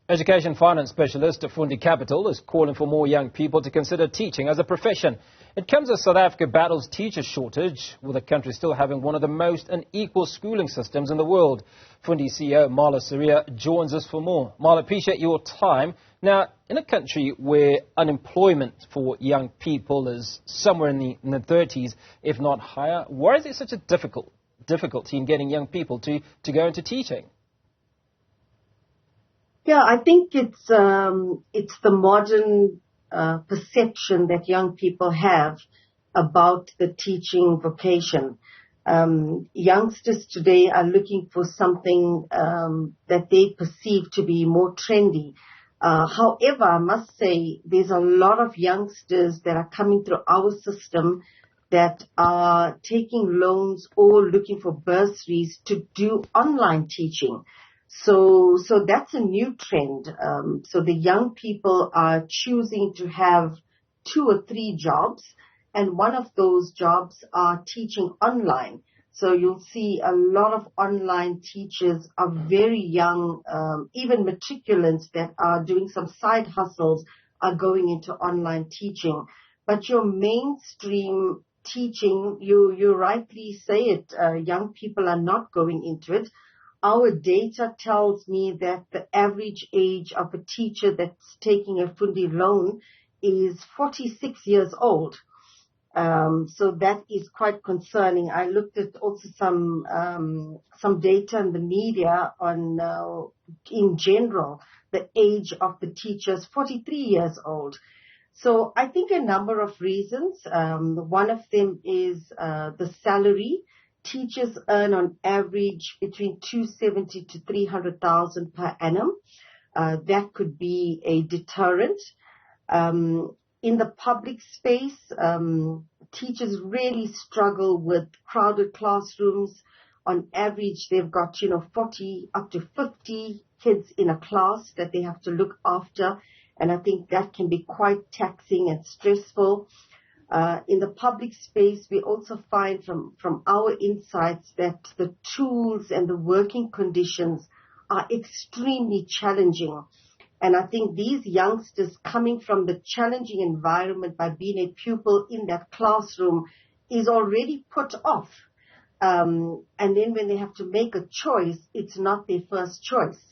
Education finance specialist Fundi Capital is calling for more young people to consider teaching as a profession. It comes as South Africa battles teacher shortage, with the country still having one of the most unequal schooling systems in the world. Fundi CEO Mala Suriah joins us for more. Mala, appreciate your time. Now, in a country where unemployment for young people is somewhere in the 30s, if not higher, why is there such a difficulty in getting young people to go into teaching? Yeah, I think it's the modern perception that young people have about the teaching vocation. Youngsters today are looking for something that they perceive to be more trendy. However, I must say there's a lot of youngsters that are coming through our system that are taking loans or looking for bursaries to do online teaching. So that's a new trend. So the young people are choosing to have 2 or 3 jobs, and one of those jobs are teaching online. So you'll see a lot of online teachers are very young, even matriculants that are doing some side hustles are going into online teaching. But your mainstream teaching, you rightly say it, young people are not going into it. Our data tells me that the average age of a teacher that's taking a Fundi loan is 46 years old. So that is quite concerning. I looked at also some data in the media on, in general, the age of the teachers, 43 years old. So I think a number of reasons. One of them is the salary. Teachers earn on average between 270 to 300,000 per annum. That could be a deterrent. In the public space, teachers really struggle with crowded classrooms. On average, they've got, 40 up to 50 kids in a class that they have to look after. And I think that can be quite taxing and stressful. In the public space, we also find from our insights that the tools and the working conditions are extremely challenging. And I think these youngsters coming from the challenging environment by being a pupil in that classroom is already put off. And then when they have to make a choice, it's not their first choice.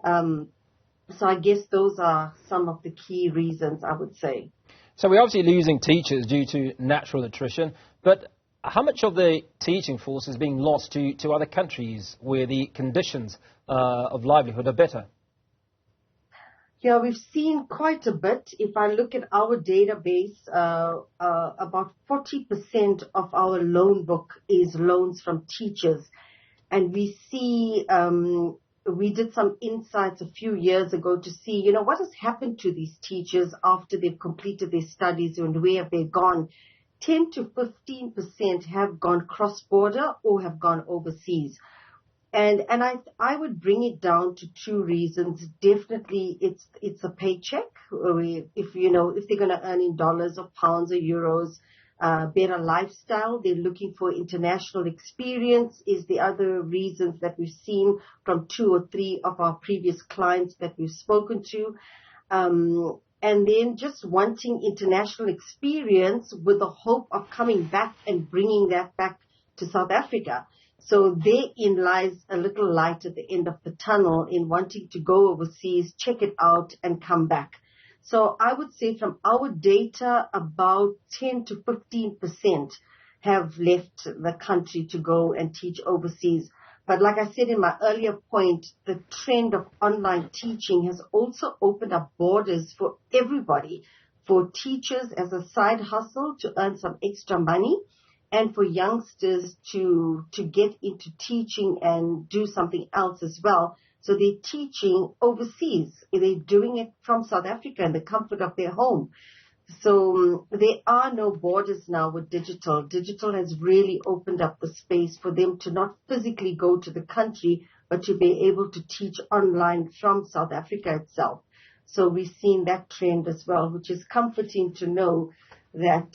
So I guess those are some of the key reasons, I would say. So we're obviously losing teachers due to natural attrition, but how much of the teaching force is being lost to other countries where the conditions of livelihood are better? Yeah, we've seen quite a bit. If I look at our database, about 40% of our loan book is loans from teachers. And we see, we did some insights a few years ago to see, what has happened to these teachers after they've completed their studies and where have they gone. 10 to 15% have gone cross-border or have gone overseas. And I would bring it down to 2 reasons. Definitely, it's a paycheck. If they're going to earn in dollars or pounds or euros, better lifestyle. They're looking for international experience is the other reasons that we've seen from 2 or 3 of our previous clients that we've spoken to. And then just wanting international experience with the hope of coming back and bringing that back to South Africa. So therein lies a little light at the end of the tunnel in wanting to go overseas, check it out, and come back. So I would say from our data, about 10 to 15% have left the country to go and teach overseas. But like I said in my earlier point, the trend of online teaching has also opened up borders for everybody, for teachers as a side hustle to earn some extra money, and for youngsters to get into teaching and do something else as well. So they're teaching overseas. They're doing it from South Africa in the comfort of their home. So there are no borders now with digital. Digital has really opened up the space for them to not physically go to the country, but to be able to teach online from South Africa itself. So we've seen that trend as well, which is comforting to know that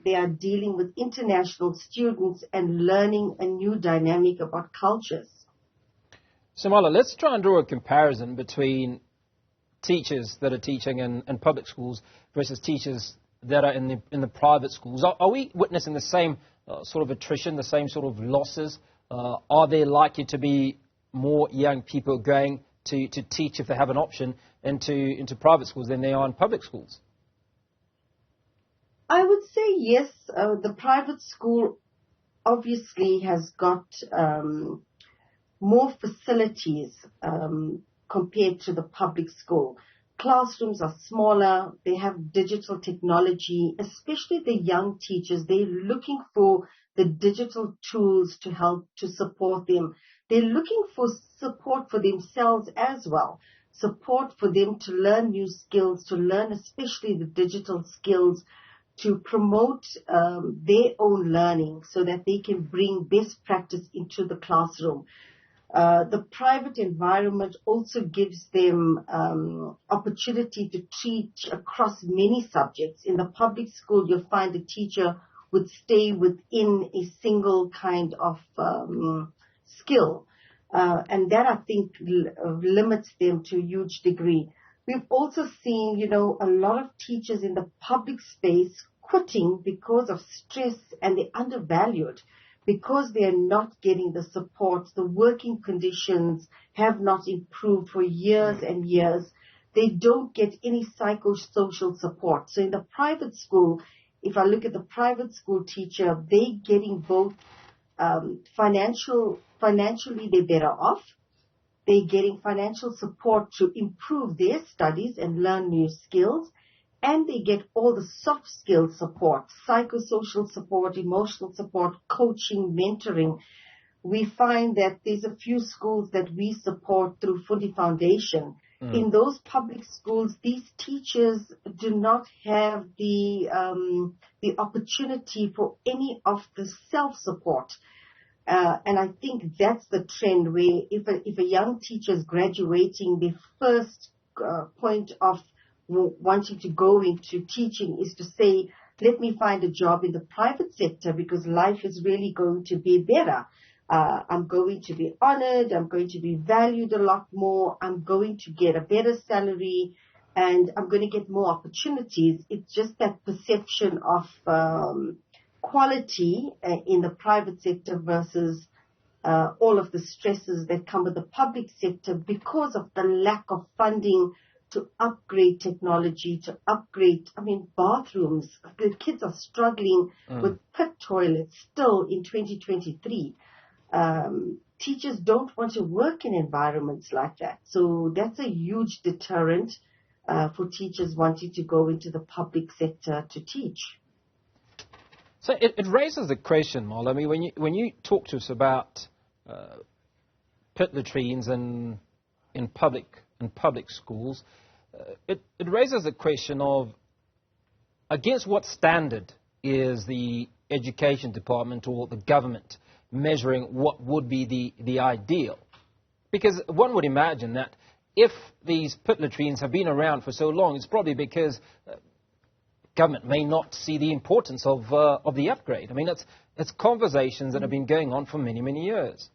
they are dealing with international students and learning a new dynamic about cultures. So Mala, let's try and draw a comparison between teachers that are teaching in public schools versus teachers that are in the private schools? Are we witnessing the same sort of attrition, the same sort of losses? Are there likely to be more young people going to teach, if they have an option, into private schools than they are in public schools? I would say yes. The private school obviously has got more facilities compared to the public school. Classrooms are smaller, they have digital technology, especially the young teachers. They're looking for the digital tools to help to support them. They're looking for support for themselves as well, support for them to learn new skills, to learn especially the digital skills, to promote their own learning so that they can bring best practice into the classroom. The private environment also gives them opportunity to teach across many subjects. In the public school, you'll find a teacher would stay within a single kind of skill. And that, I think, limits them to a huge degree. We've also seen, a lot of teachers in the public space quitting because of stress, and they're undervalued because they're not getting the support. The working conditions have not improved for years and years. They don't get any psychosocial support. So in the private school, if I look at the private school teacher, they're getting both financially they're better off. They're getting financial support to improve their studies and learn new skills. And they get all the soft skills support, psychosocial support, emotional support, coaching, mentoring. We find that there's a few schools that we support through Fundi Foundation. In those public schools, these teachers do not have the opportunity for any of the self-support. And I think that's the trend where if a young teacher is graduating, the first point of wanting to go into teaching is to say, let me find a job in the private sector because life is really going to be better. I'm going to be honored. I'm going to be valued a lot more. I'm going to get a better salary and I'm going to get more opportunities. It's just that perception of quality in the private sector versus all of the stresses that come with the public sector because of the lack of funding to upgrade technology, to upgrade, bathrooms. The kids are struggling with pit toilets still in 2023. Teachers don't want to work in environments like that. So that's a huge deterrent for teachers wanting to go into the public sector to teach. So it raises the question, Mala. When you talk to us about pit latrines in public schools, it raises the question of against what standard is the education department or the government measuring what would be the ideal? Because one would imagine that if these pit latrines have been around for so long, it's probably because government may not see the importance of the upgrade. It's conversations that have been going on for many, many years.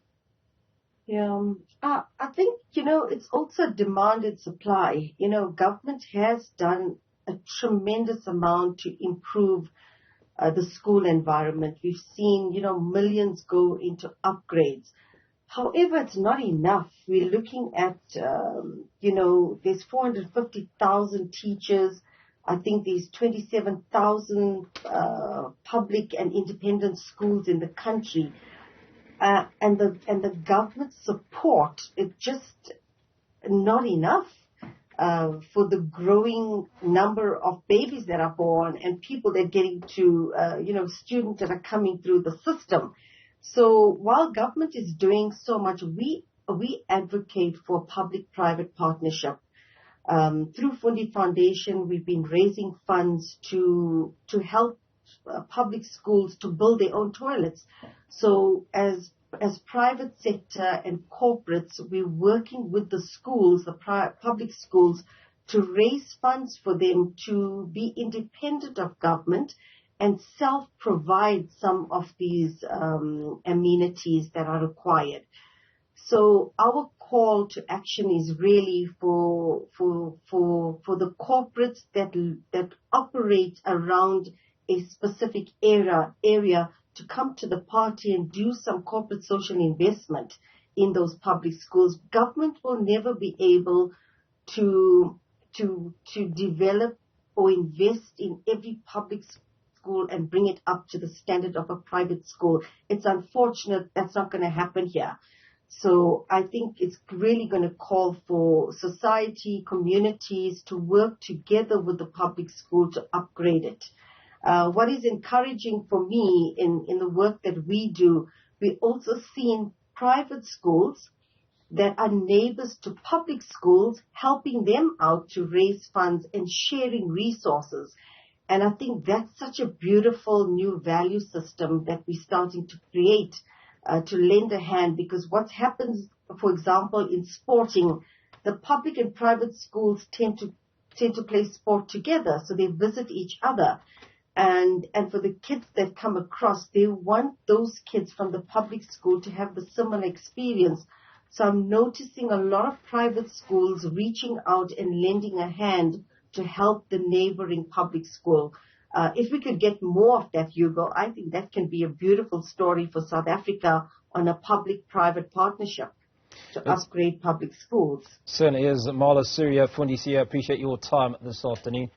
Yeah, I think, it's also demand and supply. Government has done a tremendous amount to improve the school environment. We've seen, millions go into upgrades. However, it's not enough. We're looking at, there's 450,000 teachers. I think there's 27,000 public and independent schools in the country. And the government support is just not enough for the growing number of babies that are born and people that are getting to, students that are coming through the system. So while government is doing so much, we advocate for public-private partnership. Through Fundi Foundation, we've been raising funds to help public schools to build their own toilets. So as private sector and corporates, we're working with the schools, the public schools, to raise funds for them to be independent of government and self-provide some of these amenities that are required. So our call to action is really for the corporates that operate around a specific area to come to the party and do some corporate social investment in those public schools. Government will never be able to develop or invest in every public school and bring it up to the standard of a private school. It's unfortunate that's not going to happen here. So I think it's really going to call for society, communities to work together with the public school to upgrade it. What is encouraging for me in the work that we do, we also seen private schools that are neighbors to public schools, helping them out to raise funds and sharing resources. And I think that's such a beautiful new value system that we're starting to create to lend a hand, because what happens, for example, in sporting, the public and private schools tend to play sport together, so they visit each other. And for the kids that come across, they want those kids from the public school to have the similar experience. So I'm noticing a lot of private schools reaching out and lending a hand to help the neighboring public school. If we could get more of that, Hugo, I think that can be a beautiful story for South Africa on a public-private partnership to upgrade public schools. Certainly is. Mala Suriah, Fundi CEO, appreciate your time this afternoon.